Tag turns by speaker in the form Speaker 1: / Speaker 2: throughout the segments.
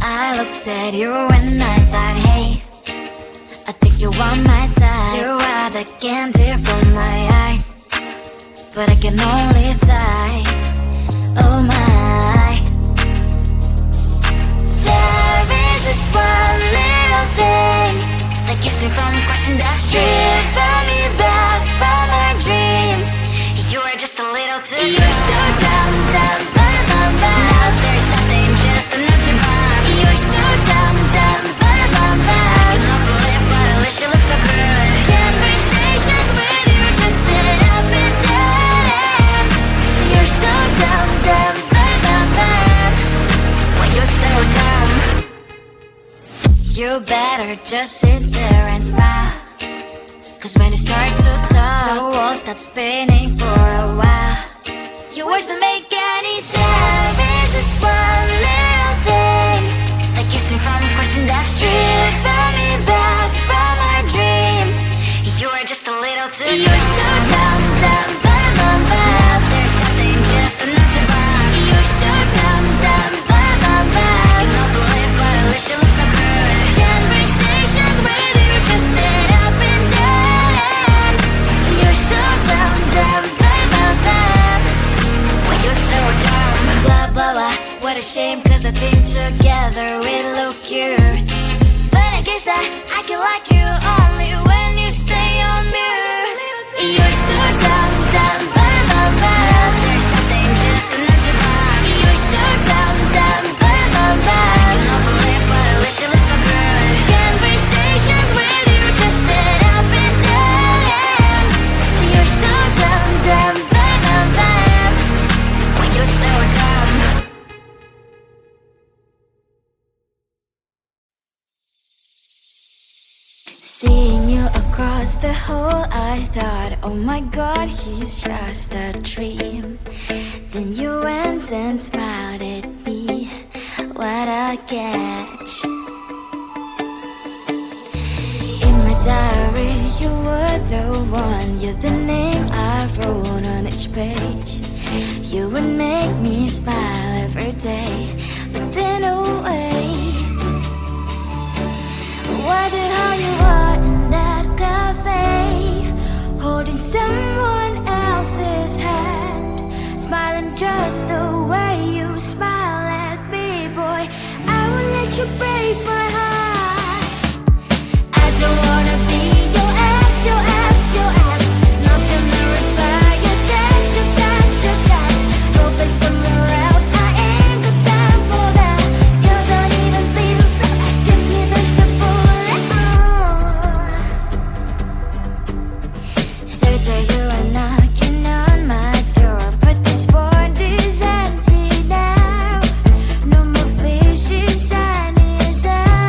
Speaker 1: I looked at you and I thought, hey, I think you are my type. You are the candy from my eyes, but I can only sigh, oh my. There is just one little thing that keeps me from crossing that street. Drive me back from our dreams. You are just a little too good. You're so dumb, dumb, ba-da-bum-bum. Now there's nothing, just an empty bomb. You're so dumb, dumb, ba-da-bum-bum. I cannot believe, but at least you look so good. Conversations with you just end up in dead end. You're so dumb, dumb, ba-da-bum-bum. When you're so dumb, you better just sit there and smile. Cause when you start to talk, the world stops spinning for a while. Your words don't make any sense. There's just one little thing that keeps me from crossing that street. Turn me back from our dreams. You are just a little too good. You're so dumb, dumb, ba-da-bum-bum. There's nothing, just an empty bomb. You're so dumb, dumb, ba-da-bum-bum. I cannot believe, but at least you look so good. Conversations with you just end up in dead end. You're so dumb, dumb, ba-da-bum-bum. When you're so dumb, blah, blah, blah. What a shame, cause I think together we look cute. But I guess that I can like you only when you stay on mute. You're so dumb, dumb, ba-da-bum-bum. There's nothing, just an empty bomb. You're so dumb, dumb, ba-da-bum-bum. I cannot believe, but at least you look so good. Conversations with you just end up in dead end. You're so dumb, dumb, ba-da-bum-bum. When you're so dumb. Seeing you across the hall, I thought, oh my god, he's just a dream. Then you went and smiled at me. What a catch. In my diary, you were the one. You're the name I wrote on each page. You would make me smile every day. But then, oh wait, what the hell you are in that cafe, holding someone else's hand, smiling just the way you smile at me, boy. I will let you break my heart. I don't wanna be your ex, your ex, your ex. Not gonna reply your text, your text, your text. Open somewhere else, I ain't got time for that. You don't even feel so, gives me vegetable. Third day you are knocking on my door, but this board is empty now. No more fishes, sun is out.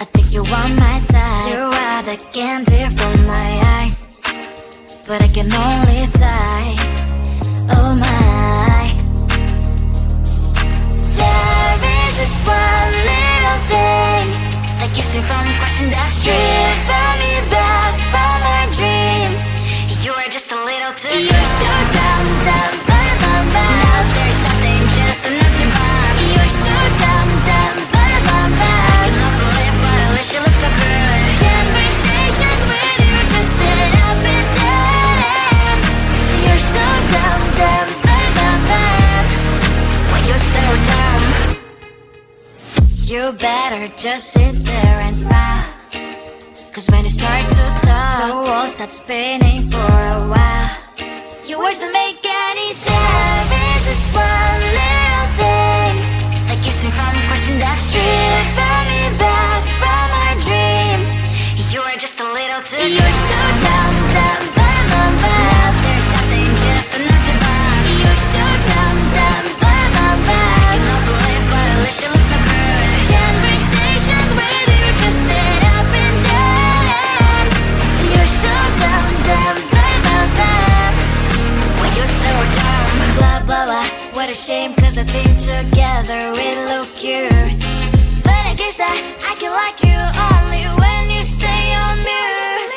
Speaker 1: I think you want my time. You are the candy from my eyes, but I can only sigh. Oh my. There is just one little thing that keeps me from crossing that street. Driven me back from my dreams. You are just a little too close. You're so dumb, dumb, bum, bum, bum. Now there's nothing, just enough to bomb. You're so dumb, dumb, bum, bum, bum. I cannot believe, but at least you look so good. Conversations with you just end up in dead end. You're so dumb, dumb, bum, bum, bum. Why you're so dumb? You better just sit there and smile, 'cause when you start to talk, the world stops spinning for a while. Your words don't make any sense. There's just one little thing that keeps me from crossing that street. Drive me back from my dreams. You are just a little too close. You're so dumb, dumb, bum, bum, bum. Now there's nothing, just enough to bomb. You're so dumb, dumb, bum, bum, bum. I cannot believe, but at least you look so good. Conversations with you just end up in dead end. You're so dumb, dumb, bum, bum, bum. Why you're so dumb? Blah, blah, blah. What a shame, 'cause I think together we look cute. But I guess that I can like you only when you stay on mute.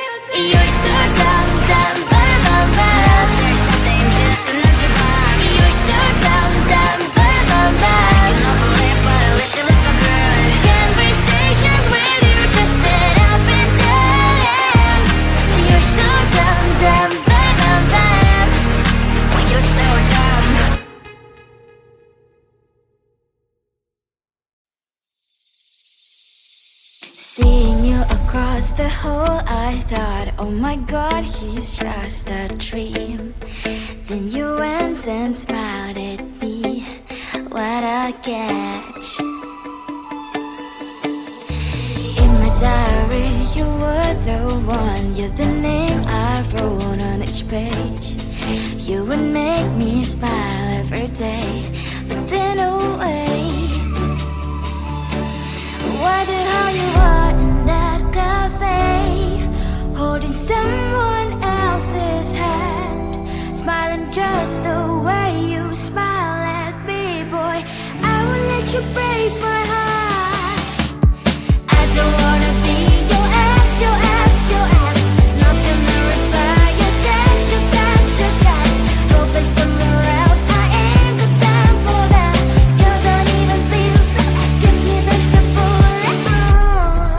Speaker 1: You're so dumb, dumb, bum, bum, bum. There's nothing, just enough to bomb. You're so dumb, dumb, bum, bum, bum. I cannot believe, but at least you look so good. Conversations with you just end up in dead end. You're so dumb, dumb, bum, bum, bum. Why you're so dumb? Seeing you across the hall, I thought, oh my god, he's just a dream. Then you went and smiled at me. What a catch. In my diary, you were the one. You're the name I wrote on each page. You would make me smile every day. But then, oh wait, why the hell you are in that cafe, holding someone else's hand, smiling just the way you smile at me, boy. I will let you break my heart. I don't wanna be your ex, your ex, your ex. Not gonna reply your text, your text, your text. Hoping somewhere else, I ain't got time for that. You don't even feel so, gives me vegetable like moon.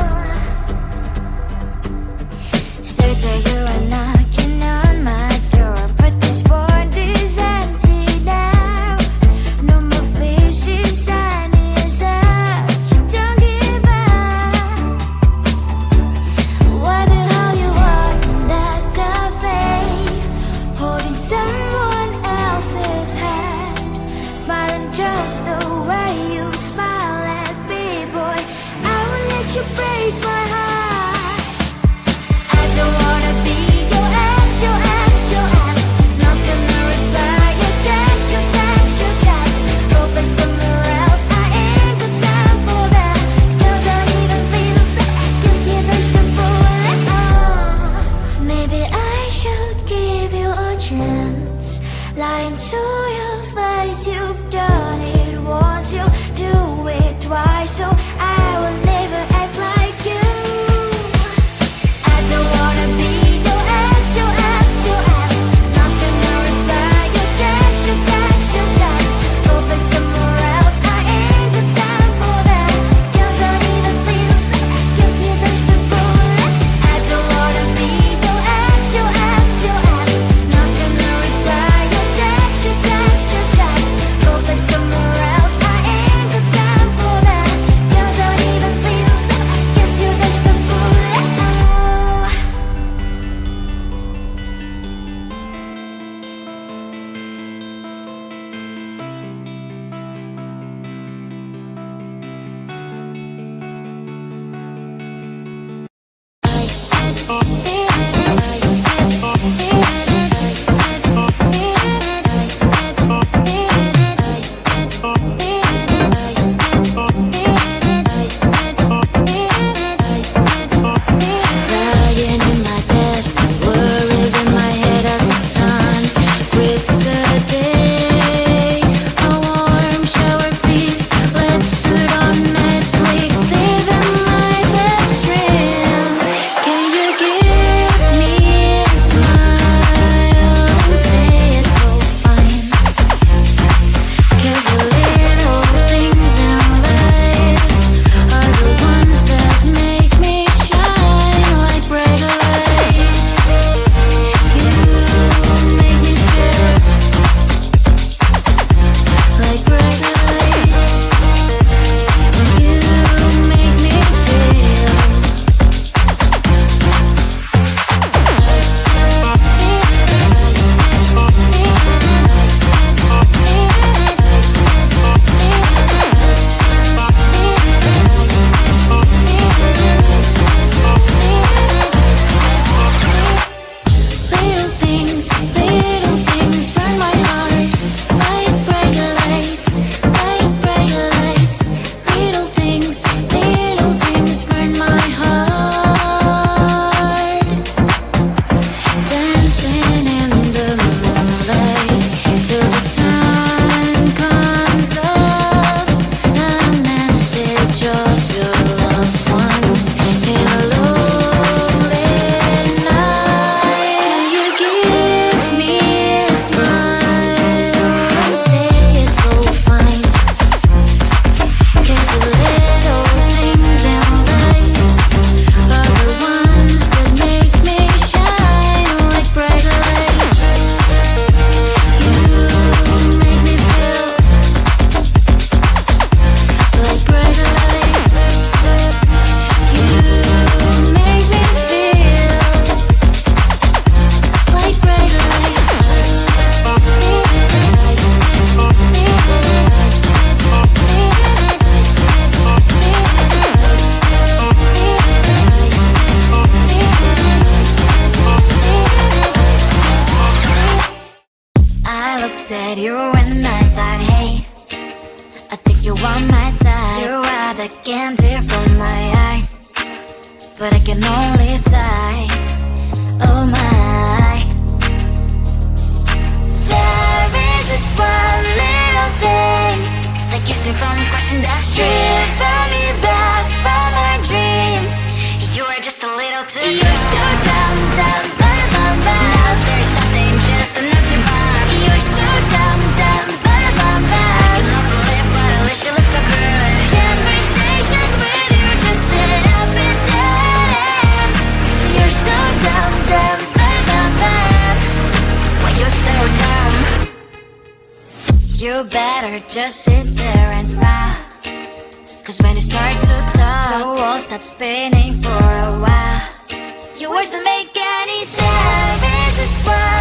Speaker 1: but I can only sigh. Oh my. There is just one little thing that keeps me from crossing that street. Driven me back from my dreams. You are just a little too close. You're so dumb, dumb, bum, bum, bum. Now there's nothing just enough to buy. You're so dumb, dumb, bum, bum, bum. You love to live, but at least you look so good. Conversations with you just end up in dead end. You're so dumb, dumb, bum, bum, bum. Why you're so dumb? You better just sit there and smile. Cause when you start to talk, the world stops spinning for a while. Your words don't make any sense. It's just one